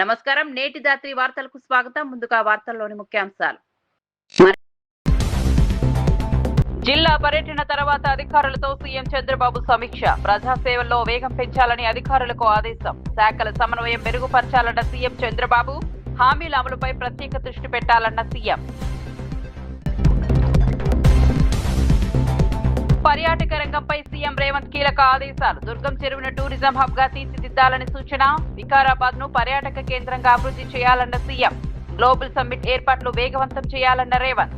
నమస్కారం. నేటి దాత్రి వార్తలకు స్వాగతం. ముందుగా వార్తల్లోని ముఖ్యాంశాలు. జిల్లా పర్యటన తర్వాత అధికారులతో సీఎం చంద్రబాబు సమీక్ష. ప్రజాసేవల్లో వేగం పెంచాలని అధికారులకు ఆదేశం. శాఖల సమన్వయం మెరుగుపరచాలన్న సీఎం చంద్రబాబు. హామీల అమలుపై ప్రత్యేక దృష్టి పెట్టాలన్న సీఎం. పర్యాటక రంగంపై సీఎం రేవంత్ కీలక ఆదేశాలు. దుర్గం చెరువును టూరిజం హబ్ గా తీర్చిదిద్దాలని సూచన. వికారాబాద్ ను పర్యాటక కేంద్రంగా అభివృద్ధి చేయాలన్న సీఎం. గ్లోబల్ సమ్మిట్ ఏర్పాట్లు వేగవంతం చేయాలన్న రేవంత్.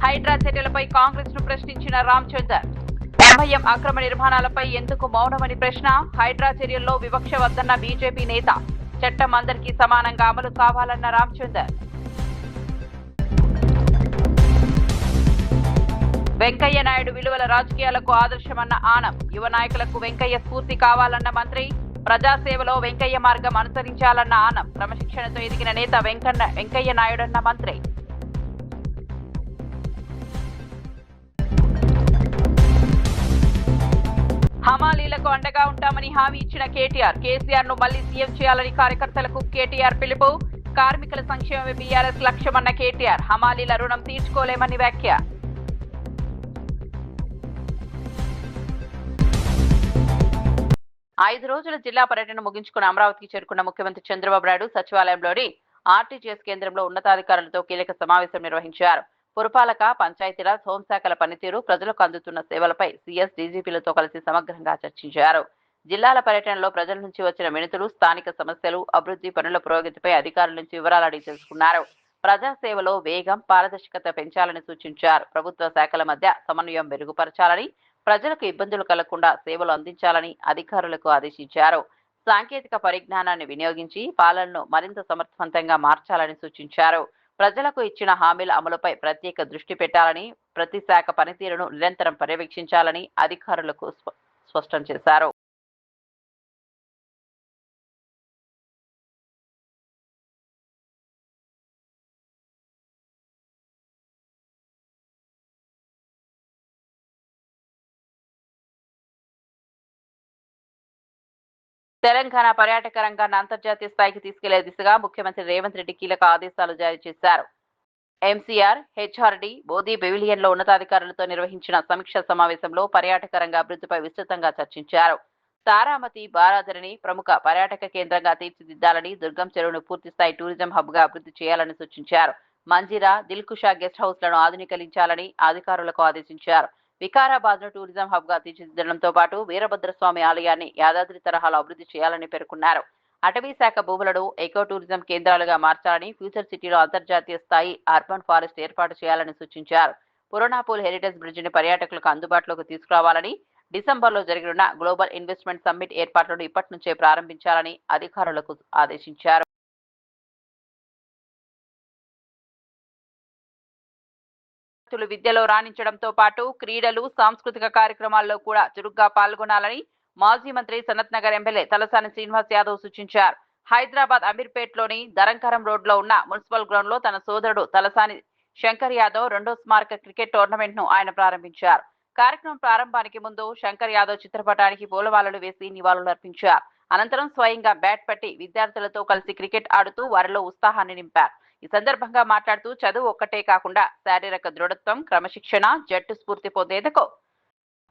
హైడ్రా చర్యలపై కాంగ్రెస్ ను ప్రశ్నించిన రామచందర్. ఎంఐఎం అక్రమ నిర్మాణాలపై ఎందుకు మౌనమని ప్రశ్న. హైడ్రా చర్యల్లో వివక్ష వద్దన్న బీజేపీ నేత. చట్టం అందరికీ సమానంగా అమలు కావాలన్న రామచందర్. వెంకయ్య నాయుడు విలువల రాజకీయాలకు ఆదర్శమన్న ఆనం. యువ నాయకులకు వెంకయ్య స్ఫూర్తి కావాలన్న మంత్రి. ప్రజాసేవలో వెంకయ్య మార్గం అనుసరించాలన్న ఆనం. క్రమశిక్షణతో ఎదిగిన నేత వెంకయ్య నాయుడన్న మంత్రి. హమాలీలకు అండగా ఉంటామని హామీ ఇచ్చిన కేటీఆర్. కేసీఆర్ ను మళ్లీ సీఎం చేయాలని కార్యకర్తలకు కేటీఆర్ పిలుపు. కార్మికుల సంక్షేమమే బీఆర్ఎస్ లక్ష్యమన్న కేటీఆర్. హమాలీల రుణం తీర్చుకోలేమని వ్యాఖ్య. 5 రోజుల జిల్లా పర్యటన ముగించుకుని అమరావతికి చేరుకున్న ముఖ్యమంత్రి చంద్రబాబు నాయుడు సచివాలయంలోని ఆర్టీజీఎస్ కేంద్రంలో ఉన్నతాధికారులతో కీలక సమావేశం నిర్వహించారు. పురపాలక, పంచాయతీరాజ్, హోంశాఖల పనితీరు, ప్రజలకు అందుతున్న సేవలపై సీఎస్, డీజీపీలతో కలిసి సమగ్రంగా చర్చించారు. జిల్లాల పర్యటనలో ప్రజల నుంచి వచ్చిన వినతులు, స్థానిక సమస్యలు, అభివృద్ధి పనుల పురోగతిపై అధికారుల నుంచి వివరాలు అడిగి తెలుసుకున్నారు. ప్రజాసేవలో వేగం, పారదర్శకత పెంచాలని సూచించారు. ప్రభుత్వ శాఖల మధ్య సమన్వయం మెరుగుపరచాలని, ప్రజలకు ఇబ్బందులు కలగకుండా సేవలు అందించాలని అధికారులకు ఆదేశించారు. సాంకేతిక పరిజ్ఞానాన్ని వినియోగించి పాలనను మరింత సమర్థవంతంగా మార్చాలని సూచించారు. ప్రజలకు ఇచ్చిన హామీల అమలుపై ప్రత్యేక దృష్టి పెట్టాలని, ప్రతి శాఖ పనితీరును నిరంతరం పర్యవేక్షించాలని అధికారులకు స్పష్టం చేశారు. తెలంగాణ పర్యాటక రంగాన్ని అంతర్జాతీయ స్థాయికి తీసుకెళ్లే దిశగా ముఖ్యమంత్రి రేవంత్ రెడ్డి కీలక ఆదేశాలు జారీ చేశారు. ఎంసీఆర్, హెచ్ఆర్డీ, బోధి పెవిలియన్లో ఉన్నతాధికారులతో నిర్వహించిన సమీక్షా సమావేశంలో పర్యాటక రంగ అభివృద్ధిపై విస్తృతంగా చర్చించారు. తారామతి, బారాదరిని ప్రముఖ పర్యాటక కేంద్రంగా తీర్చిదిద్దాలని, దుర్గం చెరువును పూర్తిస్థాయి టూరిజం హబ్ గా అభివృద్ధి చేయాలని సూచించారు. మంజిరా, దిల్కుషా గెస్ట్ హౌస్లను ఆధునీకరించాలని అధికారులకు ఆదేశించారు. వికారాబాద్ ను టూరిజం హబ్ గా తీర్చిదిద్దడంతో పాటు వీరభద్రస్వామి ఆలయాన్ని యాదాద్రి తరహాలో అభివృద్ధి చేయాలని పేర్కొన్నారు. అటవీ శాఖ భూములను ఎకో టూరిజం కేంద్రాలుగా మార్చాలని, ఫ్యూచర్ సిటీలో అంతర్జాతీయ స్థాయి అర్బన్ ఫారెస్ట్ ఏర్పాటు చేయాలని సూచించారు. పురాణాపూల్ హెరిటేజ్ బ్రిడ్జిని పర్యాటకులకు అందుబాటులోకి తీసుకురావాలని, డిసెంబర్లో జరగనున్న గ్లోబల్ ఇన్వెస్ట్మెంట్ సమ్మిట్ ఏర్పాట్లను ఇప్పటి నుంచే ప్రారంభించాలని అధికారులకు ఆదేశించారు. విద్యలో రాణించడంతో పాటు క్రీడలు, సాంస్కృతిక కార్యక్రమాల్లో కూడా చురుగ్గా పాల్గొనాలని మాజీ మంత్రి సనత్ నగర్ ఎమ్మెల్యే తలసాని శ్రీనివాస్ యాదవ్ సూచించారు. హైదరాబాద్ అమీర్పేట్లోని దరంకరం రోడ్లో ఉన్న మున్సిపల్ గ్రౌండ్ లో తన సోదరుడు తలసాని శంకర్ యాదవ్ 2వ స్మారక క్రికెట్ టోర్నమెంట్ ను ఆయన ప్రారంభించారు. కార్యక్రమం ప్రారంభానికి ముందు శంకర్ యాదవ్ చిత్రపటానికి పూలమాలలు వేసి నివాళులర్పించారు. అనంతరం స్వయంగా బ్యాట్ పట్టి విద్యార్థులతో కలిసి క్రికెట్ ఆడుతూ వారిలో ఉత్సాహాన్ని నింపారు. ఈ సందర్భంగా మాట్లాడుతూ చదువు ఒక్కటే కాకుండా శారీరక దృఢత్వం, క్రమశిక్షణ, జట్టు స్ఫూర్తి పొందేందుకు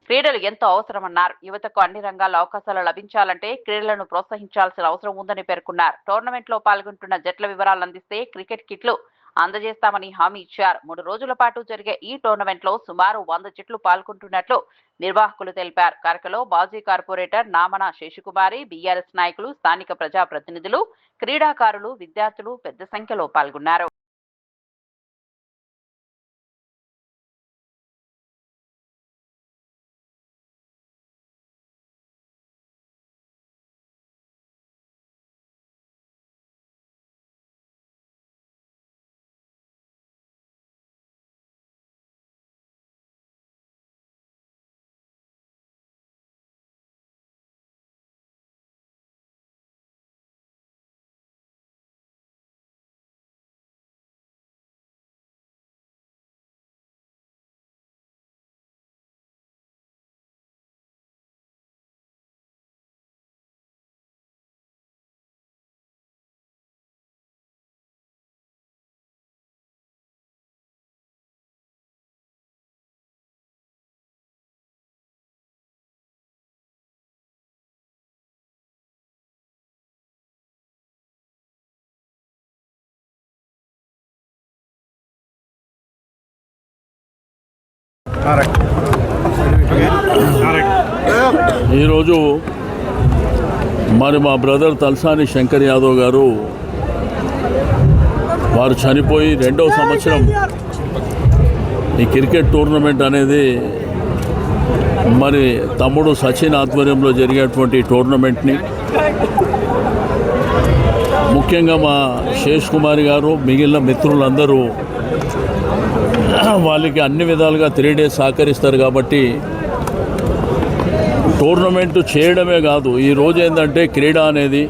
క్రీడలు ఎంతో అవసరమన్నారు. యువతకు అన్ని రంగాల్లో అవకాశాలు లభించాలంటే క్రీడలను ప్రోత్సహించాల్సిన అవసరం ఉందని పేర్కొన్నారు. టోర్నమెంట్ లో పాల్గొంటున్న జట్ల వివరాలు అందిస్తే క్రికెట్ కిట్లు అందజేస్తామని హామీ ఇచ్చారు. 3 రోజుల పాటు జరిగే ఈ టోర్నమెంట్ లో సుమారు 100 జట్లు పాల్గొంటున్నట్లు నిర్వాహకులు తెలిపారు. కార్యక్రమంలో మాజీ కార్పొరేటర్ నామన శేషకుమారి, బీఆర్ఎస్ నాయకులు, స్థానిక ప్రజాప్రతినిధులు, క్రీడాకారులు, విద్యార్థులు పెద్ద సంఖ్యలో పాల్గొన్నారు. ఈరోజు మరి మా బ్రదర్ తలసాని శంకర్ యాదవ్ గారు వారు చనిపోయి 2వ సంవత్సరం ఈ క్రికెట్ టోర్నమెంట్ అనేది మరి తమ్ముడు సచిన్ ఆధ్వర్యంలో జరిగేటువంటి టోర్నమెంట్ని ముఖ్యంగా మా శేష్ కుమార్ గారు మిగిలిన మిత్రులందరూ వాళ్ళకి అన్ని విధాలుగా 3 days సహకరిస్తారు కాబట్టి టోర్నమెంటు చేయడమే కాదు. ఈరోజు ఏంటంటే క్రీడ అనేది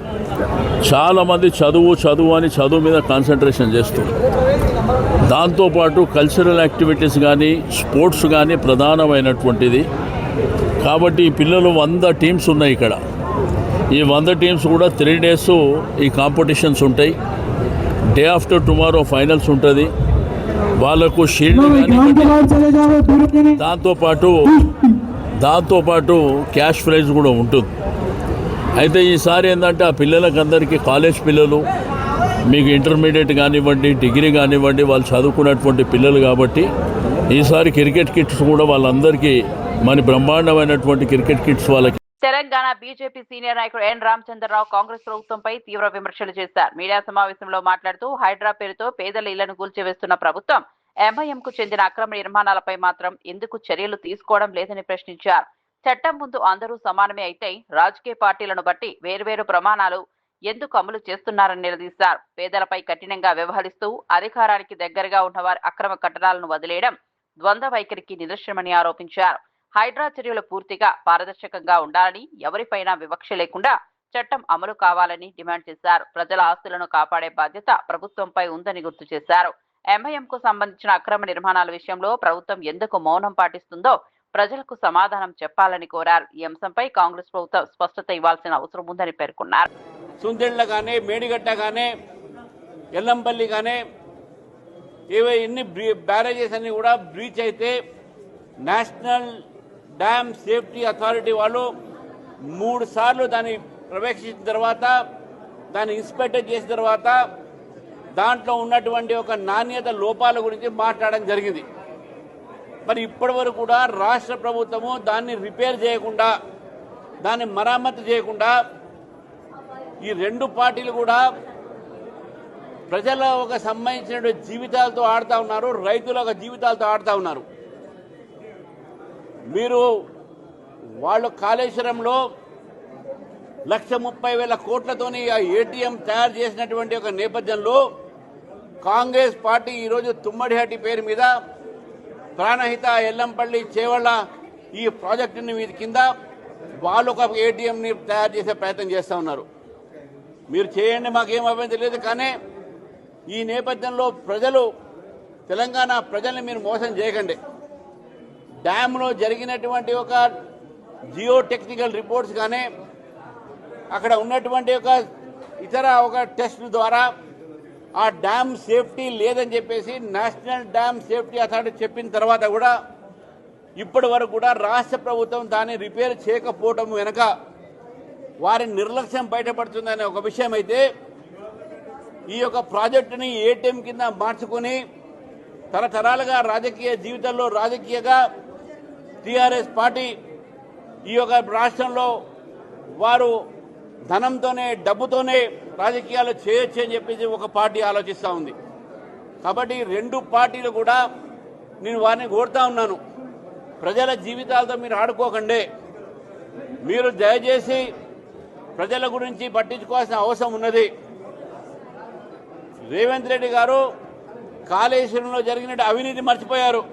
చాలామంది చదువు మీద కాన్సన్ట్రేషన్ చేస్తారు. దాంతోపాటు కల్చరల్ యాక్టివిటీస్ కానీ స్పోర్ట్స్ కానీ ప్రధానమైనటువంటిది. కాబట్టి ఈ పిల్లలు 100 టీమ్స్ ఉన్నాయి ఇక్కడ. ఈ 100 టీమ్స్ కూడా 3 days ఈ కాంపిటీషన్స్ ఉంటాయి. డే ఆఫ్టర్ టుమారో ఫైనల్స్ ఉంటుంది. వాళ్ళకు షీల్డ్ కానీ దాంతోపాటు క్యాష్ ప్రైజ్ కూడా ఉంటుంది. అయితే ఈసారి ఏంటంటే ఆ పిల్లలకు అందరికీ కాలేజ్ పిల్లలు, మీకు ఇంటర్మీడియట్ కానివ్వండి, డిగ్రీ కానివ్వండి, వాళ్ళు చదువుకున్నటువంటి పిల్లలు కాబట్టి ఈసారి క్రికెట్ కిట్స్ కూడా వాళ్ళందరికీ మన బ్రహ్మాండమైనటువంటి క్రికెట్ కిట్స్ వాళ్ళకి. తెలంగాణ బీజేపీ సీనియర్ నాయకుడు ఎన్ రామచంద్రరావు కాంగ్రెస్ ప్రభుత్వంపై తీవ్ర విమర్శలు చేశారు. మీడియా సమావేశంలో మాట్లాడుతూ హైడ్రా పేరుతో పేదల ఇళ్లను కూల్చివేస్తున్న ప్రభుత్వం ఎంఐఎంకు చెందిన అక్రమ నిర్మాణాలపై మాత్రం ఎందుకు చర్యలు తీసుకోవడం లేదని ప్రశ్నించారు. చట్టం ముందు అందరూ సమానమే అయితే రాజకీయ పార్టీలను బట్టి వేర్వేరు ప్రమాణాలు ఎందుకు అమలు చేస్తున్నారని నిలదీశారు. పేదలపై కఠినంగా వ్యవహరిస్తూ అధికారానికి దగ్గరగా ఉన్న వారి అక్రమ కట్టడాలను వదిలేయడం ద్వంద్వ వైఖరికి నిదర్శనమని ఆరోపించారు. హైడ్రా చర్యలు పూర్తిగా పారదర్శకంగా ఉండాలని, ఎవరిపైనా వివక్ష లేకుండా చట్టం అమలు కావాలని డిమాండ్ చేశారు. ప్రజల ఆస్తులను కాపాడే బాధ్యత ప్రభుత్వంపై ఉందని గుర్తు చేశారు. ఎంఐఎంకు సంబంధించిన అక్రమ నిర్మాణాల విషయంలో ప్రభుత్వం ఎందుకు మౌనం పాటిస్తుందో ప్రజలకు సమాధానం చెప్పాలని కోరారు. ఈ అంశంపై కాంగ్రెస్ ప్రభుత్వం స్పష్టత ఇవ్వాల్సిన అవసరం ఉందని పేర్కొన్నారు. సుందెళ్ల కానీ, మేడిగడ్డ కానీ, ఎల్లంపల్లి కానీ ఎన్ని బ్యారేజెస్ అన్ని కూడా బ్రీచ్ అయితే నేషనల్ డ్యామ్ సేఫ్టీ అథారిటీ వాళ్ళు 3 సార్లు దాన్ని ప్రవేశించిన తర్వాత, దాన్ని ఇన్స్పెక్ట్ చేసిన తర్వాత దాంట్లో ఉన్నటువంటి ఒక నాణ్యత లోపాల గురించి మాట్లాడడం జరిగింది. మరి ఇప్పటి వరకు కూడా రాష్ట్ర ప్రభుత్వము దాన్ని రిపేర్ చేయకుండా, దాన్ని మరమ్మతు చేయకుండా ఈ 2 పార్టీలు కూడా ప్రజల ఒక సంబంధించిన జీవితాలతో ఆడుతూ ఉన్నారు, రైతుల ఒక జీవితాలతో ఆడుతూ ఉన్నారు. మీరు వాళ్ళు కాళేశ్వరంలో 1,30,000 కోట్లతోని ఆ ఏటీఎం తయారు చేసినటువంటి ఒక నేపథ్యంలో కాంగ్రెస్ పార్టీ ఈరోజు తుమ్మడిహట్టి పేరు మీద ప్రాణహిత, ఎల్లంపల్లి, చేవళ్ళ ఈ ప్రాజెక్టుని మీద కింద వాళ్ళు ఒక ఏటీఎంని తయారు చేసే ప్రయత్నం చేస్తూ ఉన్నారు. మీరు చేయండి, మాకేం అభ్యంతరం లేదు. కానీ ఈ నేపథ్యంలో తెలంగాణ ప్రజల్ని మీరు మోసం చేయకండి. డ్యామ్లో జరిగినటువంటి ఒక జియో టెక్నికల్ రిపోర్ట్స్ కానీ, అక్కడ ఉన్నటువంటి ఒక టెస్ట్ ద్వారా ఆ డ్యామ్ సేఫ్టీ లేదని చెప్పేసి నేషనల్ డ్యామ్ సేఫ్టీ అథారిటీ చెప్పిన తర్వాత కూడా ఇప్పటి వరకు కూడా రాష్ట్ర ప్రభుత్వం దాన్ని రిపేర్ చేయకపోవడం వెనుక వారి నిర్లక్ష్యం బయటపడుతుందనే ఒక విషయం అయితే, ఈ యొక్క ప్రాజెక్టుని ఏటీఎం కింద మార్చుకుని తరతరాలుగా రాజకీయ జీవితంలో రాజకీయంగా టీఆర్ఎస్ పార్టీ ఈ యొక్క రాష్ట్రంలో వారు ధనంతోనే, డబ్బుతోనే రాజకీయాలు చేయొచ్చు అని చెప్పేసి ఒక పార్టీ ఆలోచిస్తూ ఉంది. కాబట్టి 2 పార్టీలు కూడా నేను వారిని కోరుతా ఉన్నాను, ప్రజల జీవితాలతో మీరు ఆడుకోకండి. మీరు దయచేసి ప్రజల గురించి పట్టించుకోవాల్సిన అవసరం ఉన్నది. రేవంత్ రెడ్డి గారు కాళేశ్వరంలో జరిగిన అవినీతి మర్చిపోయారు.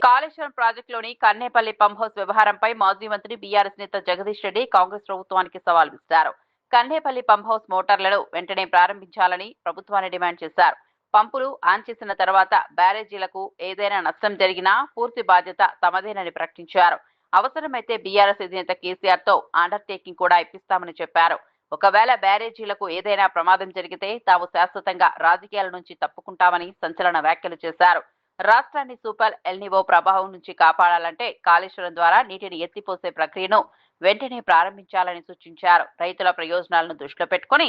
కాళేశ్వరం ప్రాజెక్టులోని కన్నేపల్లి పంప్ హౌస్ వ్యవహారంపై మాజీ మంత్రి బీఆర్ఎస్ నేత జగదీష్ రెడ్డి కాంగ్రెస్ ప్రభుత్వానికి సవాల్ విసిరారు. కన్నేపల్లి పంప్ హౌస్ మోటార్లను వెంటనే ప్రారంభించాలని ప్రభుత్వాన్ని డిమాండ్ చేశారు. పంపులు ఆన్ చేసిన తర్వాత బ్యారేజీలకు ఏదైనా నష్టం జరిగినా పూర్తి బాధ్యత తమదేనని ప్రకటించారు. అవసరమైతే బీఆర్ఎస్ అధినేత కేసీఆర్ తో అండర్టేకింగ్ కూడా ఇప్పిస్తామని చెప్పారు. ఒకవేళ బ్యారేజీలకు ఏదైనా ప్రమాదం జరిగితే తాము శాశ్వతంగా రాజకీయాల నుంచి తప్పుకుంటామని సంచలన వ్యాఖ్యలు చేశారు. రాష్ట్రాన్ని సూపర్ ఎల్నివో ప్రభావం నుంచి కాపాడాలంటే కాళేశ్వరం ద్వారా నీటిని ఎత్తిపోసే ప్రక్రియను వెంటనే ప్రారంభించాలని సూచించారు. రైతుల ప్రయోజనాలను దృష్టిలో పెట్టుకుని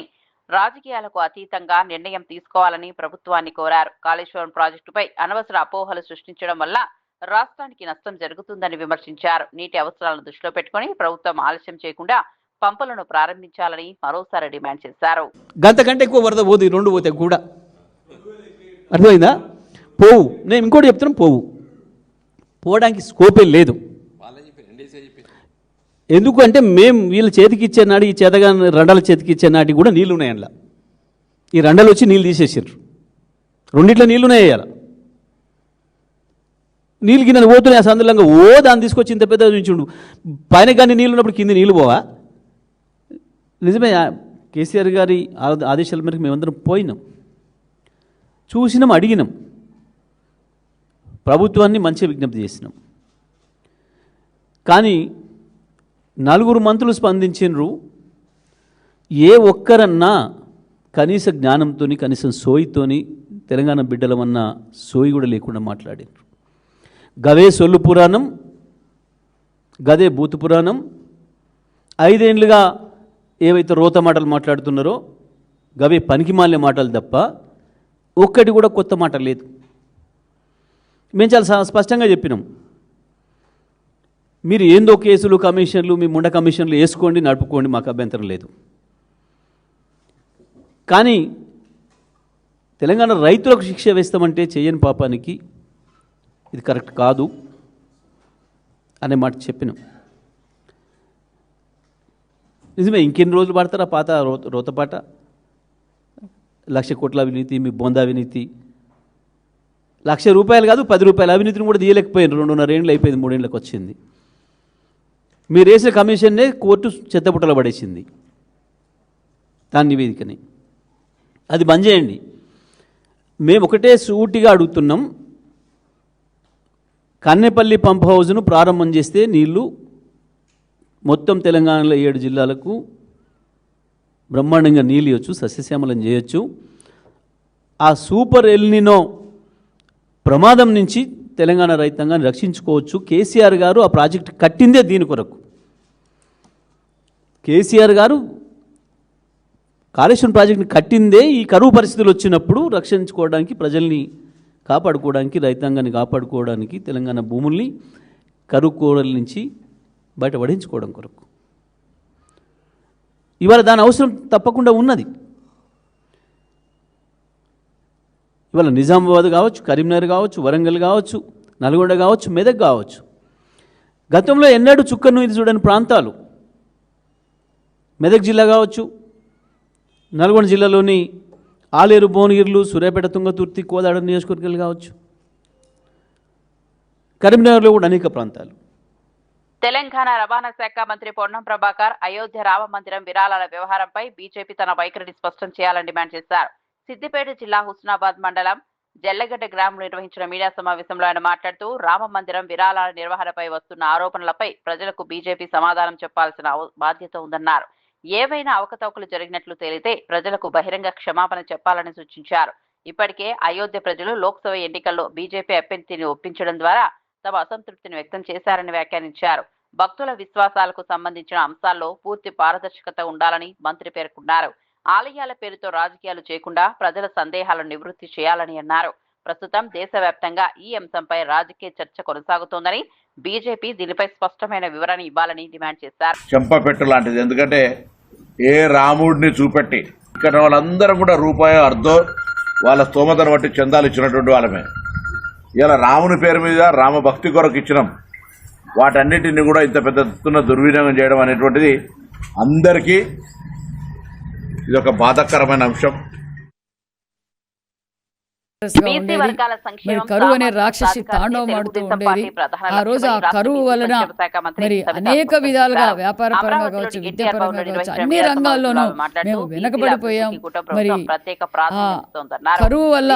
రాజకీయాలకు అతీతంగా నిర్ణయం తీసుకోవాలని ప్రభుత్వాన్ని కోరారు. కాళేశ్వరం ప్రాజెక్టుపై అనవసర అపోహలు సృష్టించడం వల్ల రాష్ట్రానికి నష్టం జరుగుతుందని విమర్శించారు. నీటి అవసరాలను దృష్టిలో పెట్టుకుని ప్రభుత్వం ఆలస్యం చేయకుండా పంపులను ప్రారంభించాలని మరోసారి డిమాండ్ చేశారు. గంటకంటే ఎక్కువ వరద పోదు, 2 పోతే కూడా. అర్థమైందా? పోవు. నేను ఇంకోటి చెప్తున్నాను, పోవడానికి స్కోపే లేదు. ఎందుకు అంటే మేము వీళ్ళ చేతికి ఇచ్చే నాడు, ఈ చేతగా రండాల చేతికి ఇచ్చే నాటికి కూడా నీళ్ళు ఉన్నాయి. అందులో ఈ రండలు వచ్చి నీళ్ళు తీసేసారు. రెండిట్లో నీళ్ళు ఉన్నాయి. వేయాలి నీళ్ళు కింద పోతున్నాయి సందర్భంగా. దాన్ని తీసుకొచ్చి ఇంత పెద్ద ఉంచుండు. పైన కానీ నీళ్ళు ఉన్నప్పుడు కింద నీళ్ళు పోవా? నిజమే. కేసీఆర్ గారి ఆదేశాల మేరకు మేమందరం పోయినాం, చూసినాం, అడిగినాం, ప్రభుత్వాన్ని మంచిగా విజ్ఞప్తి చేసినాం. కానీ 4 మంత్రులు స్పందించినరు. ఏ ఒక్కరన్నా కనీస జ్ఞానంతో, కనీసం సోయితోని తెలంగాణ బిడ్డలమన్న సోయి కూడా లేకుండా మాట్లాడినారు. గవే సొల్లు పురాణం, గదే బూతు పురాణం. 5 ఏళ్ళుగా ఏవైతే రోత మాటలు మాట్లాడుతున్నారో గవే పనికిమాలిన మాటలు తప్ప ఒక్కటి కూడా కొత్త మాట లేదు. మేము చాలా స్పష్టంగా చెప్పినాం, మీరు ఏందో కేసులు, కమిషన్లు, మీ ముండ కమిషన్లు వేసుకోండి, నడుపుకోండి, మాకు అభ్యంతరం లేదు. కానీ తెలంగాణ రైతులకు శిక్ష వేస్తామంటే చేయని పాపానికి ఇది కరెక్ట్ కాదు అనే మాట చెప్పినాం. నిజమే, ఇంకెన్ని రోజులు పడతారా పాత రోతపాట? 1,00,000 కోట్ల అవినీతి, మీ బొంద అవినీతి. 1,00,000 రూపాయలు కాదు, 10 రూపాయల అవినీతిని కూడా తీయలేకపోయారు. 2.5 ఏళ్ళు అయిపోయింది, 3 ఏళ్ళకి వచ్చింది. మీరు వేసిన కమిషన్నే కోర్టు చెత్తపుట్టలో పడేసింది, దాని నివేదికని. అది బంద్ చేయండి. మేము ఒకటే సూటిగా అడుగుతున్నాం, కన్నెపల్లి పంప్ హౌజ్ను ప్రారంభం చేస్తే నీళ్లు మొత్తం తెలంగాణలో 7 జిల్లాలకు బ్రహ్మాండంగా నీళ్ళు ఇవ్వచ్చు, సస్యశ్యామలం చేయొచ్చు. ఆ సూపర్ ఎల్నినో ప్రమాదం నుంచి తెలంగాణ రైతాంగాన్ని రక్షించుకోవచ్చు. కేసీఆర్ గారు ఆ ప్రాజెక్టు కట్టిందే దీని కొరకు. కేసీఆర్ గారు కాళేశ్వరం ప్రాజెక్టుని కట్టిందే ఈ కరువు పరిస్థితులు వచ్చినప్పుడు రక్షించుకోవడానికి, ప్రజల్ని కాపాడుకోవడానికి, రైతాంగాన్ని కాపాడుకోవడానికి, తెలంగాణ భూముల్ని కరువు కోరల నుంచి బయటపడించుకోవడం కొరకు. ఇవాళ దాని అవసరం తప్పకుండా ఉన్నది. ఇవాళ నిజామాబాద్ కావచ్చు, కరీంనగర్ కావచ్చు, వరంగల్ కావచ్చు, నల్గొండ కావచ్చు, మెదక్ కావచ్చు, గతంలో ఎన్నడూ చుక్కను ఇది చూడని ప్రాంతాలు. మెదక్ జిల్లా కావచ్చు, నల్గొండ జిల్లాలోని ఆలేరు, భువనగిరిలు, సూర్యాపేట, తుంగతుర్తి, కోదాడ నియోజకవర్గాలు కావచ్చు, కరీంనగర్లో కూడా అనేక ప్రాంతాలు. తెలంగాణ రవాణా శాఖ మంత్రి పొన్నం ప్రభాకర్ అయోధ్య రామ మందిరం విరాళాల వ్యవహారంపై బీజేపీ తన వైఖరిని స్పష్టం చేయాలని డిమాండ్ చేశారు. సిద్దిపేట జిల్లా హుస్నాబాద్ మండలం జల్లగడ్డ గ్రామంలో నిర్వహించిన మీడియా సమావేశంలో ఆయన మాట్లాడుతూ, రామ మందిరం విరాళాల నిర్వహణపై వస్తున్న ఆరోపణలపై ప్రజలకు బీజేపీ సమాధానం చెప్పాల్సిన బాధ్యత ఉందన్నారు. ఏవైనా అవకతవకలు జరిగినట్లు తేలితే ప్రజలకు బహిరంగ క్షమాపణ చెప్పాలని సూచించారు. ఇప్పటికే అయోధ్య ప్రజలు లోక్సభ ఎన్నికల్లో బీజేపీ అభ్యర్థిని ఒప్పించడం ద్వారా తమ అసంతృప్తిని వ్యక్తం చేశారని వ్యాఖ్యానించారు. భక్తుల విశ్వాసాలకు సంబంధించిన అంశాల్లో పూర్తి పారదర్శకత ఉండాలని మంత్రి పేర్కొన్నారు. ఆలయాల పేరుతో రాజకీయాలు చేయకుండా ప్రజల సందేహాలను నివృత్తి చేయాలని అన్నారు. ప్రస్తుతం దేశవ్యాప్తంగా ఈ అంశంపై రాజకీయ చర్చ కొనసాగుతోందని, బీజేపీ దీనిపై స్పష్టమైన వివరణ ఇవ్వాలని డిమాండ్ చేశారు. చెంపపెట్టు లాంటిది. ఎందుకంటే ఏ రాముడిని చూపెట్టి ఇక్కడ వాళ్ళందరూ కూడా రూపాయో అర్ధో వాళ్ళ స్తోమతను బట్టి చందాలు ఇచ్చినటువంటి వాళ్ళమే. ఇలా రాముని పేరు మీద రామ భక్తి కొరకు ఇచ్చినాం. వాటన్నిటిని కూడా ఇంత పెద్ద ఎత్తున దుర్వినియోగం చేయడం అనేటువంటిది అందరికీ ఇది ఒక బాధాకరమైన అంశం. మరి కరువు అనే రాక్షసి తాండవం ఆడుతూ ఉండేది. ఆ రోజు ఆ కరువు వలన మరి అనేక విధాలుగా వ్యాపార పరంగా కావచ్చు, విద్యాపరంగా కావచ్చు, అన్ని రంగాల్లోనూ మేము వెనకబడిపోయాం. మరి ఆ కరువు వల్ల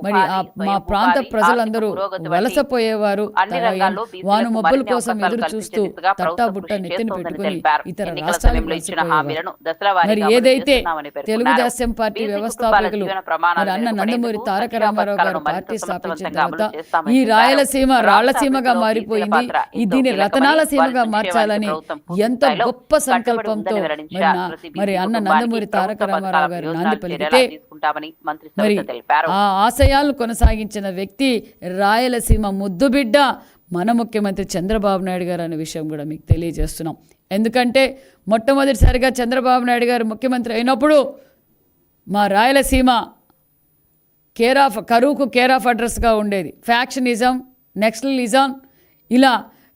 మరి మా ప్రాంత ప్రజలందరూ వలసపోయేవారు. వాను మబ్బుల కోసం ఎదురు చూస్తూ తట్టాబుట్ట నెత్తిని పెట్టుకుని ఇతర రాష్ట్రాలకు వలసపోయేవారు. మరి ఏదైతే తెలుగుదేశం పార్టీ వ్యవస్థాపకులు మరి అన్న నందమూరి తారక రామారావు గారు పార్టీ స్థాపించిన తర్వాత ఈ రాయలసీమ రాళ్లసీమగా మారిపోయింది, దీన్ని రతనాల సీమగా మార్చాలని ఎంత గొప్ప సంకల్పంతో మరి అన్న నందమూరి తారక రామారావు గారు నాంది పలికితే మరి ఆ ఆశయాలను కొనసాగించిన వ్యక్తి రాయలసీమ ముద్దుబిడ్డ మన ముఖ్యమంత్రి చంద్రబాబు నాయుడు గారు అనే విషయం కూడా మీకు తెలియజేస్తున్నాం. ఎందుకంటే మొట్టమొదటిసారిగా చంద్రబాబు నాయుడు గారు ముఖ్యమంత్రి అయినప్పుడు మా రాయలసీమ కరువుకు కేర్ ఆఫ్ అడ్రస్గా ఉండేది. ఫ్యాక్షనిజం, నెక్సలిజం ఇలా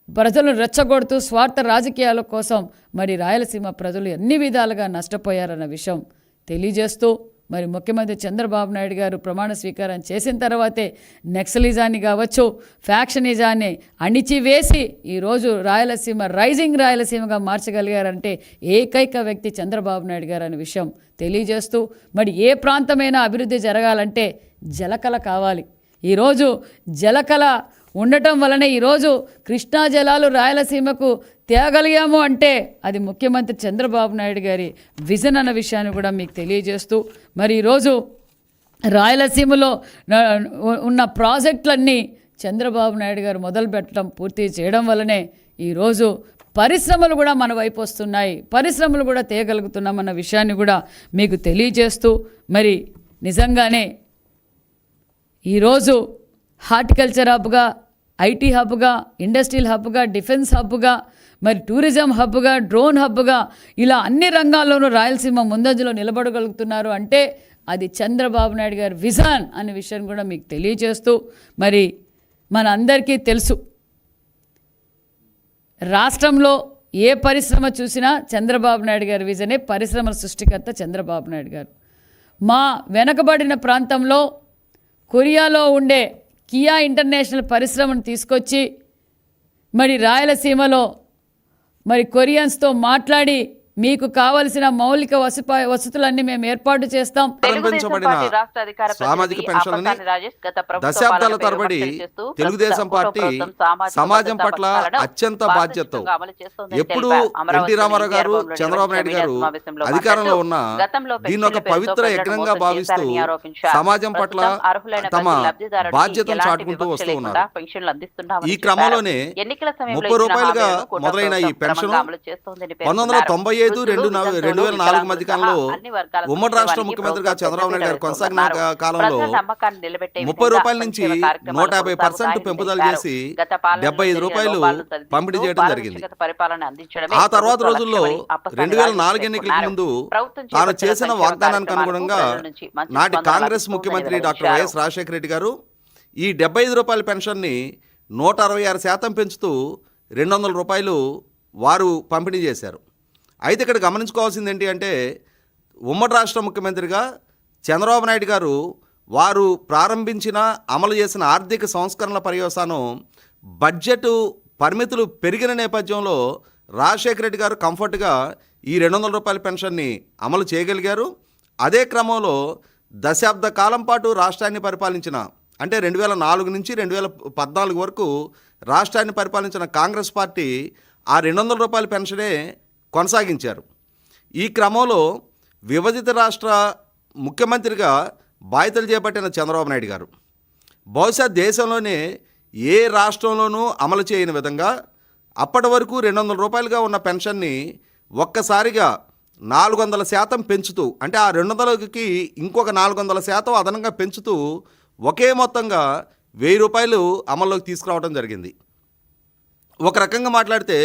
ప్రజలను రెచ్చగొడుతూ స్వార్థ రాజకీయాల కోసం మరి రాయలసీమ ప్రజలు ఎన్ని విధాలుగా నష్టపోయారన్న విషయం తెలియజేస్తూ మరి ముఖ్యమంత్రి చంద్రబాబు నాయుడు గారు ప్రమాణ స్వీకారం చేసిన తర్వాతే నెక్సలిజాన్ని కావచ్చు, ఫ్యాక్షనిజాన్ని అణిచివేసి ఈరోజు రాయలసీమ రైజింగ్ రాయలసీమగా మార్చగలిగారంటే ఏకైక వ్యక్తి చంద్రబాబు నాయుడు గారు అనే విషయం తెలియజేస్తూ మరి ఏ ప్రాంతమైనా అభివృద్ధి జరగాలంటే జలకళ కావాలి. ఈరోజు జలకళ ఉండటం వలనే ఈరోజు కృష్ణా జలాలు రాయలసీమకు తేగలిగాము అంటే అది ముఖ్యమంత్రి చంద్రబాబు నాయుడు గారి విజన్ అన్న విషయాన్ని కూడా మీకు తెలియజేస్తూ మరి ఈరోజు రాయలసీమలో ఉన్న ప్రాజెక్టులన్నీ చంద్రబాబు నాయుడు గారు మొదలు పెట్టడం పూర్తి చేయడం వల్లనే ఈరోజు పరిశ్రమలు కూడా మన వైపు వస్తున్నాయి, పరిశ్రమలు కూడా తేగలుగుతున్నామన్న విషయాన్ని కూడా మీకు తెలియజేస్తూ మరి నిజంగానే ఈరోజు హార్టికల్చర్ హబ్గా, ఐటీ హబ్గా, ఇండస్ట్రియల్ హబ్గా, డిఫెన్స్ హబ్గా, మరి టూరిజం హబ్గా, డ్రోన్ హబ్గా ఇలా అన్ని రంగాల్లోనూ రాయలసీమ ముందంజలో నిలబడగలుగుతున్నారు అంటే అది చంద్రబాబు నాయుడు గారి విజన్ అనే విషయం కూడా మీకు తెలియజేస్తూ మరి మన అందరికీ తెలుసు రాష్ట్రంలో ఏ పరిశ్రమ చూసినా చంద్రబాబు నాయుడు గారి విజనే పరిశ్రమల సృష్టికర్త చంద్రబాబు నాయుడు గారు. మా వెనకబడిన ప్రాంతంలో కొరియాలో ఉండే కియా ఇంటర్నేషనల్ పరిశ్రమను తీసుకొచ్చి మరి రాయలసీమలో మరి కొరియన్స్తో మాట్లాడి మీకు కావలసిన మౌలిక వసతులన్నీ మేము ఏర్పాటు చేస్తాం. సామాజిక పెన్షన్లని దశాబ్దాల తరబడి తెలుగుదేశం పార్టీ సమాజం పట్ల అత్యంత బాధ్యత ఎప్పుడు ఎన్టీ రామారావు గారు, చంద్రబాబు నాయుడు గారు అధికారంలో ఉన్న దీన్ని ఒక పవిత్ర యజ్ఞంగా భావిస్తూ సమాజం పట్ల తమ బాధ్యతను చాటుకుంటూ వస్తూ ఉన్నారు. ఈ క్రమంలోనే 30 రూపాయలుగా మొదలైన ఈ పెన్షన్ 1995-2004 మధ్య కాలంలో ఉమ్మడి రాష్ట్ర ముఖ్యమంత్రిగా చంద్రబాబు నాయుడు గారు కొనసాగిన కాలంలో 30 రూపాయల నుంచి 150% పెంపుదల చేసి 75 రూపాయలు పంపిణీ చేయడం జరిగింది. ఆ తర్వాత రోజుల్లో 2004 ఎన్నికలకు ముందు తాను చేసిన వాగ్దానానికి అనుగుణంగా నాటి కాంగ్రెస్ ముఖ్యమంత్రి డాక్టర్ వైఎస్ రాజశేఖర రెడ్డి గారు ఈ 75 రూపాయల పెన్షన్ని 166% పెంచుతూ 200 రూపాయలు వారు పంపిణీ చేశారు. అయితే ఇక్కడ గమనించుకోవాల్సింది ఏంటి అంటే ఉమ్మడి రాష్ట్ర ముఖ్యమంత్రిగా చంద్రబాబు నాయుడు గారు వారు ప్రారంభించిన అమలు చేసిన ఆర్థిక సంస్కరణల పర్యవసానం బడ్జెట్ పరిమితులు పెరిగిన నేపథ్యంలో రాజశేఖర రెడ్డి గారు కంఫర్ట్గా ఈ 200 రూపాయల పెన్షన్ని అమలు చేయగలిగారు. అదే క్రమంలో దశాబ్ద కాలం పాటు రాష్ట్రాన్ని పరిపాలించిన అంటే 2004 నుంచి 2014 వరకు రాష్ట్రాన్ని పరిపాలించిన కాంగ్రెస్ పార్టీ ఆ 200 రూపాయల పెన్షనే కొనసాగించారు. ఈ క్రమంలో విభజిత రాష్ట్ర ముఖ్యమంత్రిగా బాధ్యతలు చేపట్టిన చంద్రబాబు నాయుడు గారు బహుశా దేశంలోనే ఏ రాష్ట్రంలోనూ అమలు చేయని విధంగా అప్పటి వరకు 200 రూపాయలుగా ఉన్న పెన్షన్ని ఒక్కసారిగా 400% పెంచుతూ అంటే ఆ 200కి ఇంకొక 400% అదనంగా పెంచుతూ ఒకే మొత్తంగా 1000 రూపాయలు అమల్లోకి తీసుకురావడం జరిగింది. ఒక రకంగా మాట్లాడితే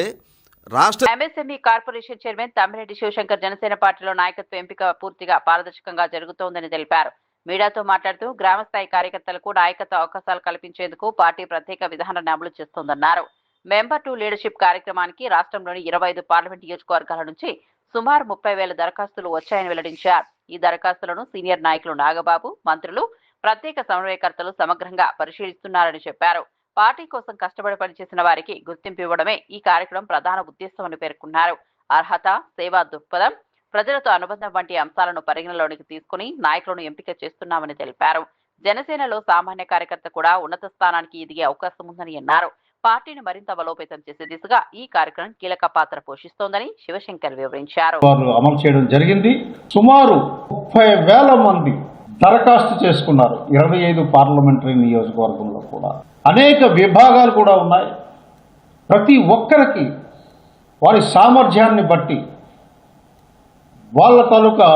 రాష్ట్ర MSME corporation chairman Tammireddy Shivashankar Janasena పార్టీలో నాయకత్వ ఎంపిక పూర్తిగా పారదర్శకంగా జరుగుతోందని తెలిపారు. మీడియాతో మాట్లాడుతూ గ్రామ స్థాయి కార్యకర్తలకు నాయకత్వ అవకాశాలు కల్పించేందుకు పార్టీ ప్రత్యేక విధానాన్ని అమలు చేస్తోందన్నారు. మెంబర్ టు లీడర్షిప్ కార్యక్రమానికి రాష్ట్రంలోని 25 పార్లమెంట్ నియోజకవర్గాల నుంచి సుమారు 30,000 దరఖాస్తులు వచ్చాయని వెల్లడించారు. ఈ దరఖాస్తులను సీనియర్ నాయకులు నాగబాబు, మంత్రులు, ప్రత్యేక సమన్వయకర్తలు సమగ్రంగా పరిశీలిస్తున్నారని చెప్పారు. పార్టీ కోసం కష్టపడి పనిచేసిన వారికి గుర్తింపు ఇవ్వడమే ఈ కార్యక్రమం ప్రధాన ఉద్దేశమని పేర్కొన్నారు. అర్హత, సేవా దృక్పథం, ప్రజలతో అనుబంధం వంటి అంశాలను పరిగణలోనికి తీసుకుని నాయకులను ఎంపిక చేస్తున్నామని తెలిపారు. జనసేనలో సామాన్య కార్యకర్త కూడా ఉన్నత స్థానానికి ఎదిగే అవకాశం ఉందని అన్నారు. పార్టీని మరింత బలోపేతం చేసే దిశగా ఈ కార్యక్రమం కీలక పాత్ర పోషిస్తోందని శివశంకర్ వివరించారు. అమలు చేయడం జరిగింది. సుమారు 30,000 మంది దరఖాస్తు చేసుకున్నారు 25 పార్లమెంటరీ నియోజకవర్గంలో కూడా. అనేక విభాగాలు కూడా ఉన్నాయి. ప్రతి ఒక్కరికి వారి సామర్థ్యాన్ని బట్టి, వాళ్ళ తాలూకా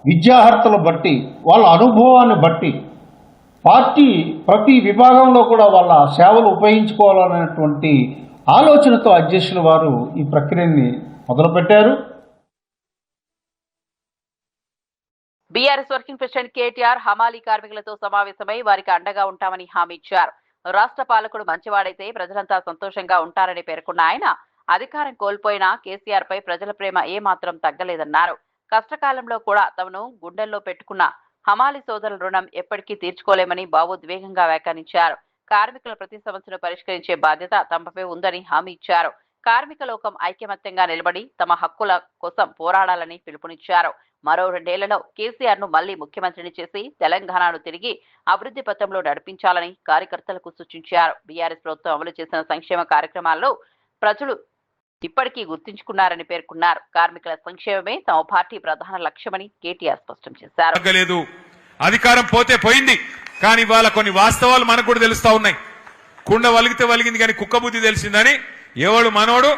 విద్యార్హతలు బట్టి, వాళ్ళ అనుభవాన్ని బట్టి పార్టీ ప్రతి విభాగంలో కూడా వాళ్ళ సేవలు ఉపయోగించుకోవాలనేటువంటి ఆలోచనతో అధ్యక్షుల వారు ఈ ప్రక్రియని మొదలుపెట్టారు. బీఆర్ఎస్ వర్కింగ్ ప్రెసిడెంట్ కేటీఆర్ హమాలీ కార్మికులతో సమావేశమై వారికి అండగా ఉంటామని హామీ ఇచ్చారు. రాష్ట్ర పాలకుడు మంచివాడైతే ప్రజలంతా సంతోషంగా ఉంటారని పేర్కొన్న ఆయన, అధికారం కోల్పోయినా కేసీఆర్ పై ప్రజల ప్రేమ ఏమాత్రం తగ్గలేదన్నారు. కష్టకాలంలో కూడా తమను గుండెల్లో పెట్టుకున్న హమాలీ సోదరుల రుణం ఎప్పటికీ తీర్చుకోలేమని భావోద్వేగంగా వ్యాఖ్యానించారు. కార్మికుల ప్రతి సమస్యను పరిష్కరించే బాధ్యత తమపై ఉందని హామీ ఇచ్చారు. కార్మిక లోకం ఐకమత్యంగా నిలబడి తమ హక్కుల కోసం పోరాడాలని పిలుపునిచ్చారు. మరో 2 ఏళ్లలో కేసీఆర్ ను మళ్లీ ముఖ్యమంత్రిని చేసి తెలంగాణను తిరిగి అభివృద్ధి పథంలో నడిపించాలని కార్యకర్తలకు సూచించారు. బీఆర్ఎస్ ప్రభుత్వం అమలు చేసిన సంక్షేమ కార్యక్రమాల్లో ప్రజలు ఇప్పటికీ గుర్తుంచుకున్నారని పేర్కొన్నారు. కార్మికుల సంక్షేమమే తమ పార్టీ ప్రధాన లక్ష్యమని కేటీఆర్ స్పష్టం చేశారు. అధికారం పోతే పోయింది, కానీ వాళ్ళ కొన్ని వాస్తవాలు మనకు కూడా తెలుస్తా ఉన్నాయి. కుండ వలిగితే వలిగింది కానీ కుక్క బుద్ధి తెలిసిందని ఎవడు మనోడు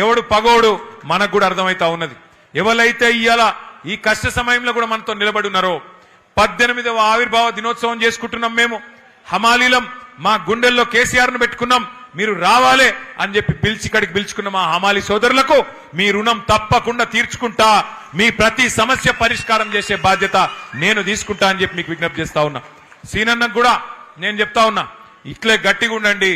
ఎవడు పగోడు మనకు కూడా అర్థమైతా ఉన్నది. ఎవరైతే ఇవాళ ఈ కష్ట సమయంలో కూడా మనతో నిలబడి ఉన్నారో, 18వ ఆవిర్భావ దినోత్సవం చేసుకుంటున్నాం. మేము హమాలీలం మా గుండెల్లో కేసీఆర్ ను పెట్టుకున్నాం. మీరు రావాలే అని చెప్పి ఇక్కడికి పిలుచుకున్న మా హమాలీ సోదరులకు మీ రుణం తప్పకుండా తీర్చుకుంటా, మీ ప్రతి సమస్య పరిష్కారం చేసే బాధ్యత నేను తీసుకుంటా అని చెప్పి మీకు విజ్ఞప్తి చేస్తా ఉన్నా. సీనన్నకు కూడా నేను చెప్తా ఉన్నా, ఇట్లే గట్టిగా ఉండండి,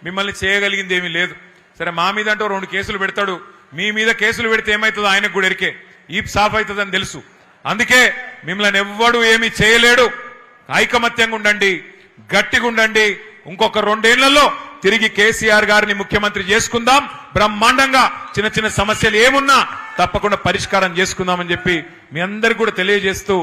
మిమ్మల్ని చేయగలిగింది ఏమీ లేదు. సరే, మా మీద అంటూ 2 కేసులు పెడతాడు, మీ మీద కేసులు పెడితే ఏమవుతుందో ఆయనకు కూడా ఎరికే, ఈ సాఫ్ అవుతుందని తెలుసు. అందుకే మిమ్మల్ని ఎవ్వడు ఏమీ చేయలేడు. ఐకమత్యంగా ఉండండి, గట్టిగా ఉండండి. ఇంకొక 2 ఏళ్లలో తిరిగి కేసీఆర్ గారిని ముఖ్యమంత్రి చేసుకుందాం. బ్రహ్మాండంగా చిన్న చిన్న సమస్యలు ఏమున్నా తప్పకుండా పరిష్కారం చేసుకుందామని చెప్పి మీ అందరికి కూడా తెలియజేస్తూ,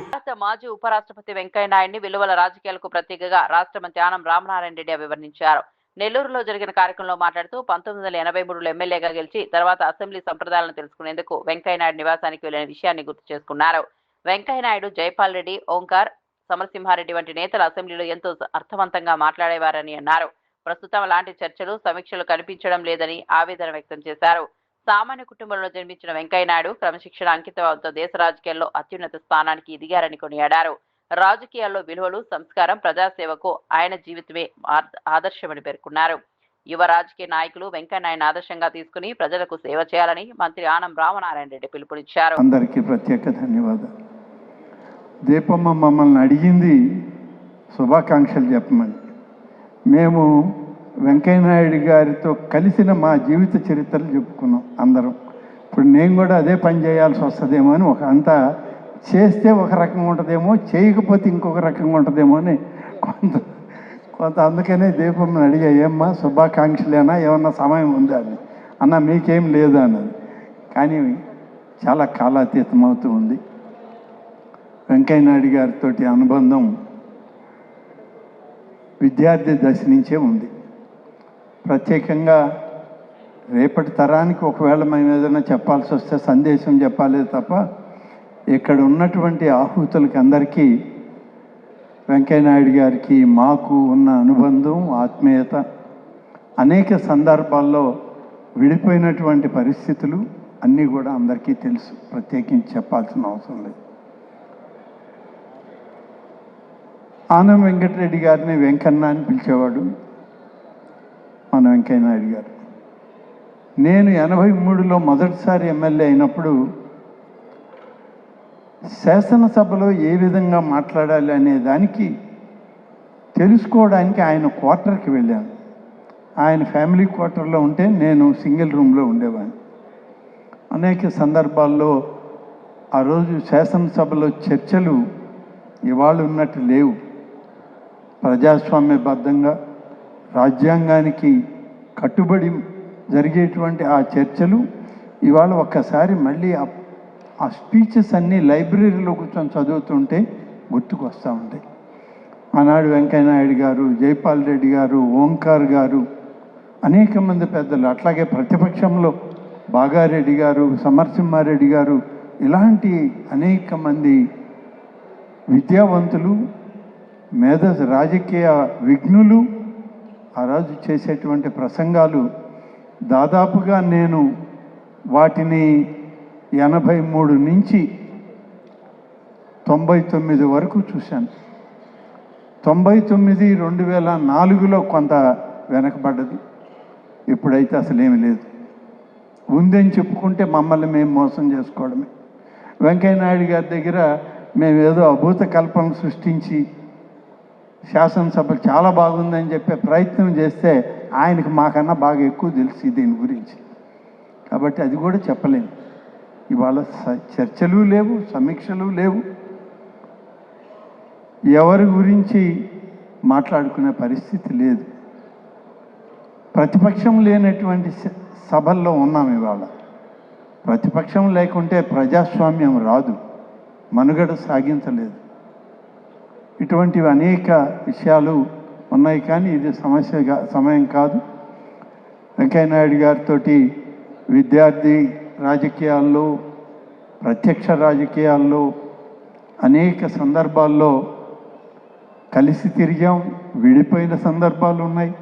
మాజీ ఉపరాష్ట్రపతి వెంకయ్య నాయుడిని విలువల రాజకీయాలకు ప్రత్యేకగా రాష్ట్ర మంత్రి ఆనం రామనారాయణ రెడ్డి అభివర్ణించారు. నెల్లూరులో జరిగిన కార్యక్రమంలో మాట్లాడుతూ 1983లో ఎమ్మెల్యేగా గెలిచి తర్వాత అసెంబ్లీ సంప్రదాయాలను తెలుసుకునేందుకు వెంకయ్య నాయుడు నివాసానికి వెళ్లిన విషయాన్ని గుర్తు చేసుకున్నారు. వెంకయ్య నాయుడు, జైపాల్ రెడ్డి, ఓంకార్, సమరసింహారెడ్డి వంటి నేతలు అసెంబ్లీలో ఎంతో అర్థవంతంగా మాట్లాడేవారని అన్నారు. ప్రస్తుతం అలాంటి చర్చలు, సమీక్షలు కనిపించడం లేదని ఆవేదన వ్యక్తం చేశారు. సామాన్య కుటుంబంలో జన్మించిన వెంకయ్య నాయుడు క్రమశిక్షణ, అంకితభావంతో దేశ రాజకీయాల్లో అత్యున్నత స్థానానికి ఎదిగారని కొనియాడారు. రాజకీయాల్లో విలువలు, సంస్కారం, ప్రజాసేవకు ఆయన జీవితమే ఆదర్శమని పేర్కొన్నారు. యువ రాజకీయ నాయకులు వెంకయ్య నాయుడు ఆదర్శంగా తీసుకుని ప్రజలకు సేవ చేయాలని మంత్రి ఆనం రామనారాయణ రెడ్డి పిలుపునిచ్చారు. అందరికీ ప్రత్యేక ధన్యవాదాలు. దీపమ్మ మమ్మల్ని అడిగింది శుభాకాంక్షలు చెప్పమని. మేము వెంకయ్య నాయుడు గారితో కలిసిన మా జీవిత చరిత్రలు చెప్పుకున్నాం అందరం. ఇప్పుడు నేను కూడా అదే పని చేయాల్సి వస్తుందేమో అని అంతా చేస్తే ఒక రకంగా ఉంటుందేమో, చేయకపోతే ఇంకొక రకంగా ఉంటుందేమో అని కొంత అందుకనే దీపమ్మని అడిగా, ఏమ్మా శుభాకాంక్షలేనా, ఏమన్నా సమయం ఉందా అని. అన్న మీకేం లేదు అన్నది. కానీ చాలా కాలాతీతం అవుతూ ఉంది. వెంకయ్య నాయుడు గారితో అనుబంధం విద్యార్థి దశ నుంచే ఉంది. ప్రత్యేకంగా రేపటి తరానికి ఒకవేళ మేము ఏదైనా చెప్పాల్సి వస్తే సందేశం చెప్పాలి తప్ప, ఇక్కడ ఉన్నటువంటి ఆహుతులకి అందరికీ వెంకయ్య నాయుడు గారికి మాకు ఉన్న అనుబంధం, ఆత్మీయత అనేక సందర్భాల్లో విడిపోయినటువంటి పరిస్థితులు అన్నీ కూడా అందరికీ తెలుసు, ప్రత్యేకించి చెప్పాల్సిన అవసరం లేదు. ఆనం వెంకటరెడ్డి గారిని వెంకన్న అని పిలిచేవాడు మన వెంకయ్య నాయుడు గారు. నేను 83లో మొదటిసారి ఎమ్మెల్యే అయినప్పుడు శాసనసభలో ఏ విధంగా మాట్లాడాలి అనే దానికి తెలుసుకోవడానికి ఆయన క్వార్టర్కి వెళ్ళాను. ఆయన ఫ్యామిలీ క్వార్టర్లో ఉంటే నేను సింగిల్ రూమ్లో ఉండేవాడిని. అనేక సందర్భాల్లో ఆ రోజు శాసనసభలో చర్చలు ఇవాళ ఉన్నట్టు లేవు. ప్రజాస్వామ్యబద్ధంగా రాజ్యాంగానికి కట్టుబడి జరిగేటువంటి ఆ చర్చలు ఇవాళ ఒక్కసారి మళ్ళీ ఆ స్పీచెస్ అన్నీ లైబ్రరీలో కూర్చొని చదువుతుంటే గుర్తుకు వస్తూ ఉంటాయి. ఆనాడు వెంకయ్య నాయుడు గారు, జైపాల్ రెడ్డి గారు, ఓంకార్ గారు, అనేక మంది పెద్దలు, అట్లాగే ప్రతిపక్షంలో బాగారెడ్డి గారు, సమరసింహారెడ్డి గారు, ఇలాంటి అనేక మంది విద్యావంతులు, మేధస్ రాజకీయ విఘ్నులు ఆ రోజు చేసేటువంటి ప్రసంగాలు దాదాపుగా నేను వాటిని 83 నుంచి 99 వరకు చూశాను. 99 2004లో కొంత వెనకబడ్డది. ఇప్పుడైతే అసలేమీ లేదు. ఉందని చెప్పుకుంటే మమ్మల్ని మేము మోసం చేసుకోవడమే. వెంకయ్యనాయుడు గారి దగ్గర మేము ఏదో అభూత కల్పన సృష్టించి శాసనసభ చాలా బాగుందని చెప్పే ప్రయత్నం చేస్తే ఆయనకు మాకన్నా బాగా ఎక్కువ తెలిసి దీని గురించి. కాబట్టి అది కూడా చెప్పలేము. ఇవాళ చర్చలు లేవు, సమీక్షలు లేవు, ఎవరి గురించి మాట్లాడుకునే పరిస్థితి లేదు. ప్రతిపక్షం లేనటువంటి సభల్లో ఉన్నాం ఇవాళ. ప్రతిపక్షం లేకుంటే ప్రజాస్వామ్యం రాదు, మనుగడ సాగించలేదు. ఇటువంటివి అనేక విషయాలు ఉన్నాయి, కానీ ఇది సమయం కాదు. వెంకయ్యనాయుడు గారితో విద్యార్థి రాజకీయాల్లో, ప్రత్యక్ష రాజకీయాల్లో అనేక సందర్భాల్లో కలిసి తిరిగాం. విడిపోయిన సందర్భాలు ఉన్నాయి.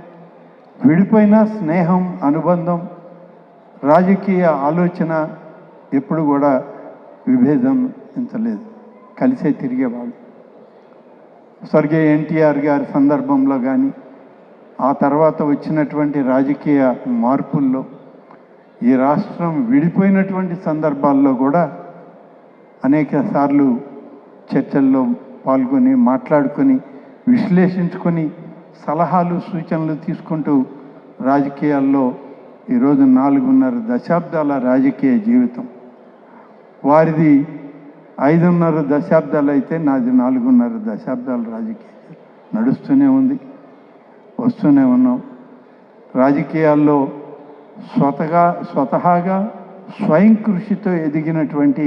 విడిపోయిన స్నేహం, అనుబంధం, రాజకీయ ఆలోచన ఎప్పుడు కూడా విభేదించలేదు, కలిసే తిరిగేవాళ్ళు. స్వర్గీయ ఎన్టీఆర్ గారి సందర్భంలో కానీ, ఆ తర్వాత వచ్చినటువంటి రాజకీయ మార్పుల్లో, ఈ రాష్ట్రం విడిపోయినటువంటి సందర్భాల్లో కూడా అనేక సార్లు చర్చల్లో పాల్గొని, మాట్లాడుకొని, విశ్లేషించుకొని, సలహాలు సూచనలు తీసుకుంటూ రాజకీయాల్లో ఈరోజు 4.5 దశాబ్దాల రాజకీయ జీవితం. వారిది 5.5 దశాబ్దాలు అయితే నాది 4.5 దశాబ్దాల రాజకీయ నడుస్తూనే ఉంది, వస్తూనే ఉన్నాం. రాజకీయాల్లో స్వతహాగా స్వయం కృషితో ఎదిగినటువంటి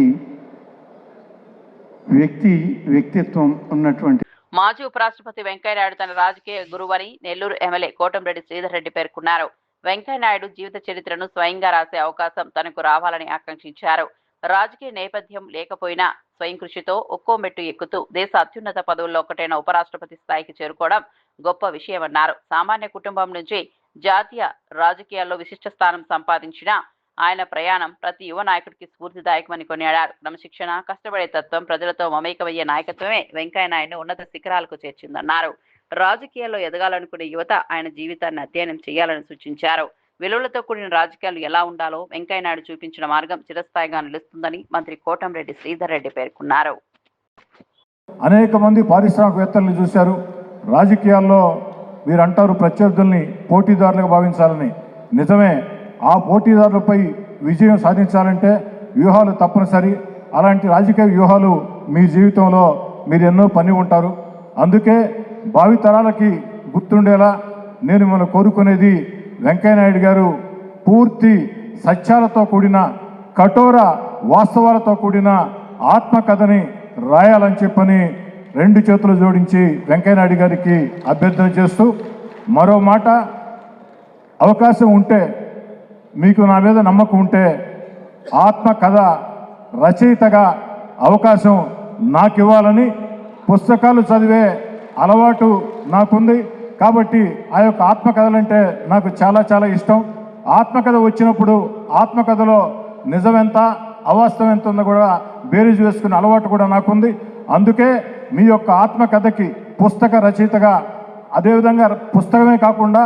వ్యక్తిత్వం ఉన్నటువంటి మాజీ ఉపరాష్ట్రపతి వెంకయ్యనాయుడు తన రాజకీయ గురువని నెల్లూరు ఎమ్మెల్యే కోటంరెడ్డి శ్రీధర్ రెడ్డి పేర్కొన్నారు. వెంకయ్యనాయుడు జీవిత చరిత్రను స్వయంగా రాసే అవకాశం తనకు రావాలని ఆకాంక్షించారు. రాజకీయ నేపథ్యం లేకపోయినా స్వయం కృషితో ఒక్కో మెట్టు ఎక్కుతూ దేశ అత్యున్నత పదవుల్లో ఒకటైన ఉపరాష్ట్రపతి స్థాయికి చేరుకోవడం గొప్ప విషయమన్నారు. సామాన్య కుటుంబం నుంచి జాతీయ రాజకీయాల్లో విశిష్ట స్థానం సంపాదించిన ఆయన ప్రయాణం ప్రతి యువ నాయకుడికి స్ఫూర్తిదాయకమని కొనియాడారు. క్రమశిక్షణ, కష్టపడే తత్వం, ప్రజలతో మమేకమయ్యే నాయకత్వమే వెంకయ్యనాయుడును ఉన్నత శిఖరాలకు చేర్చిందన్నారు. రాజకీయాల్లో ఎదగాలనుకునే యువత ఆయన జీవితాన్ని అధ్యయనం చేయాలని సూచించారు. విలువలతో కూడిన రాజకీయాలు ఎలా ఉండాలో వెంకయ్యనాయుడు చూపించిన మార్గం చిరస్థాయిగా నిలుస్తుందని మంత్రి కోటంరెడ్డి శ్రీధర్ రెడ్డి పేర్కొన్నారు. అనేక మంది పారిశ్రామికవేత్తలను చూశారు. రాజకీయాల్లో మీరు అంటారు ప్రత్యర్థుల్ని పోటీదారులుగా భావించాలని. నిజమే, ఆ పోటీదారులపై విజయం సాధించాలంటే వ్యూహాలు తప్పనిసరి. అలాంటి రాజకీయ వ్యూహాలు మీ జీవితంలో మీరు ఎన్నో పని ఉంటారు. అందుకే భావితరాలకి గుర్తుండేలా నేను మనం కోరుకునేది, వెంకయ్యనాయుడు గారు పూర్తి సత్యాలతో కూడిన, కఠోర వాస్తవాలతో కూడిన ఆత్మకథని రాయాలని చెప్పని 2 చేతులు జోడించి వెంకయ్యనాయుడు గారికి అభ్యర్థన చేస్తూ, మరో మాట, అవకాశం ఉంటే, మీకు నా మీద నమ్మకం ఉంటే, ఆత్మకథ రచయితగా అవకాశం నాకు ఇవ్వాలని పుస్తకాలు చదివే అలవాటు నాకుంది. కాబట్టి ఆ యొక్క ఆత్మకథలంటే నాకు చాలా చాలా ఇష్టం. ఆత్మకథ వచ్చినప్పుడు ఆత్మకథలో నిజమెంత, అవాస్తవం ఎంత ఉందో కూడా బేరీజు వేసుకునే అలవాటు కూడా నాకుంది. అందుకే మీ యొక్క ఆత్మకథకి పుస్తక రచయితగా, అదేవిధంగా పుస్తకమే కాకుండా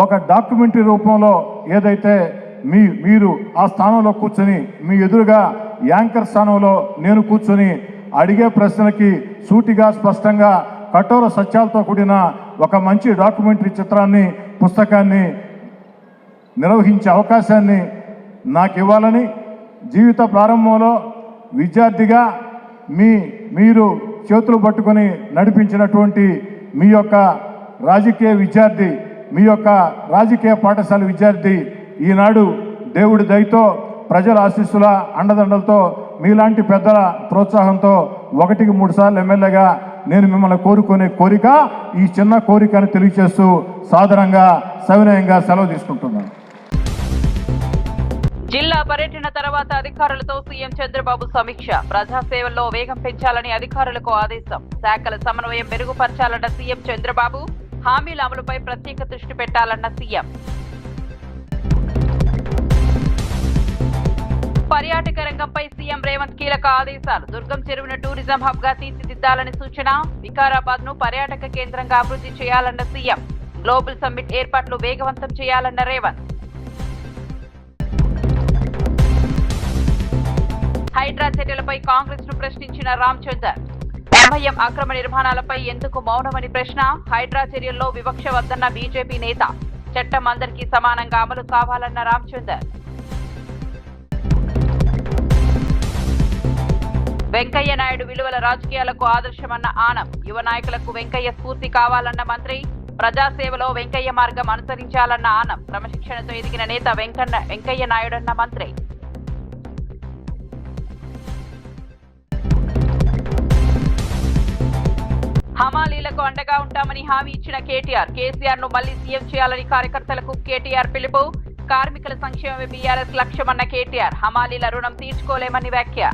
ఒక డాక్యుమెంటరీ రూపంలో ఏదైతే మీరు ఆ స్థానంలో కూర్చొని, మీ ఎదురుగా యాంకర్ స్థానంలో నేను కూర్చొని అడిగే ప్రశ్నలకి సూటిగా, స్పష్టంగా, కఠోర సత్యాలతో కూడిన ఒక మంచి డాక్యుమెంటరీ చిత్రాన్ని, పుస్తకాన్ని నిర్వహించే అవకాశాన్ని నాకు ఇవ్వాలని, జీవిత ప్రారంభంలో విద్యార్థిగా మీరు చేతులు పట్టుకొని నడిపించినటువంటి మీ యొక్క రాజకీయ విద్యార్థి, మీ యొక్క రాజకీయ పాఠశాల విద్యార్థి ఈనాడు దేవుడి దయతో, ప్రజల ఆశీస్సుల అండదండలతో, మీలాంటి పెద్దల ప్రోత్సాహంతో 1-3 సార్లు ఎమ్మెల్యేగా నేను మిమ్మల్ని కోరుకునే కోరిక, ఈ చిన్న కోరికను తెలియజేస్తూ సాధారణంగా సవినయంగా సెలవు తీసుకుంటున్నాను. జిల్లా పర్యటన తర్వాత అధికారులతో సీఎం చంద్రబాబు సమీక్ష. ప్రజాసేవల్లో వేగం పెంచాలని అధికారులకు ఆదేశం. శాఖల సమన్వయం మెరుగుపరచాలన్న సీఎం చంద్రబాబు. హామీల అమలుపై ప్రత్యేక దృష్టి పెట్టాలన్న సీఎం. పర్యాటక రంగంపై సీఎం రేవంత్ కీలక ఆదేశాలు. దుర్గం చెరువును టూరిజం హబ్ గా తీర్చిదిద్దాలని సూచన. వికారాబాద్ ను పర్యాటక కేంద్రంగా అభివృద్ధి చేయాలన్న సీఎం. గ్లోబల్ సమ్మిట్ ఏర్పాట్లు వేగవంతం చేయాలన్న రేవంత్. హైడ్రా చర్యలపై కాంగ్రెస్ ను ప్రశ్నించిన రామచందర్. ఎంఐఎం అక్రమ నిర్మాణాలపై ఎందుకు మౌనమని ప్రశ్న. హైడ్రా చర్యల్లో వివక్ష వద్దన్న బీజేపీ నేత. చట్టం అందరికీ సమానంగా అమలు కావాలన్న రామచందర్. వెంకయ్య నాయుడు విలువల రాజకీయాలకు ఆదర్శమన్న ఆనం. యువ నాయకులకు వెంకయ్య స్ఫూర్తి కావాలన్న మంత్రి. ప్రజాసేవలో వెంకయ్య మార్గం అనుసరించాలన్న ఆనం. క్రమశిక్షణతో ఎదిగిన నేత వెంకయ్య నాయుడన్న మంత్రి. హమాలీలకు అండగా ఉంటామని హామీ ఇచ్చిన కేటీఆర్. కేసీఆర్ ను మళ్లీ సీఎం చేయాలని కార్యకర్తలకు కేటీఆర్ పిలుపు. కార్మికుల సంక్షేమమే బీఆర్ఎస్ లక్ష్యమన్న కేటీఆర్. హమాలీల రుణం తీర్చుకోలేమని వ్యాఖ్య.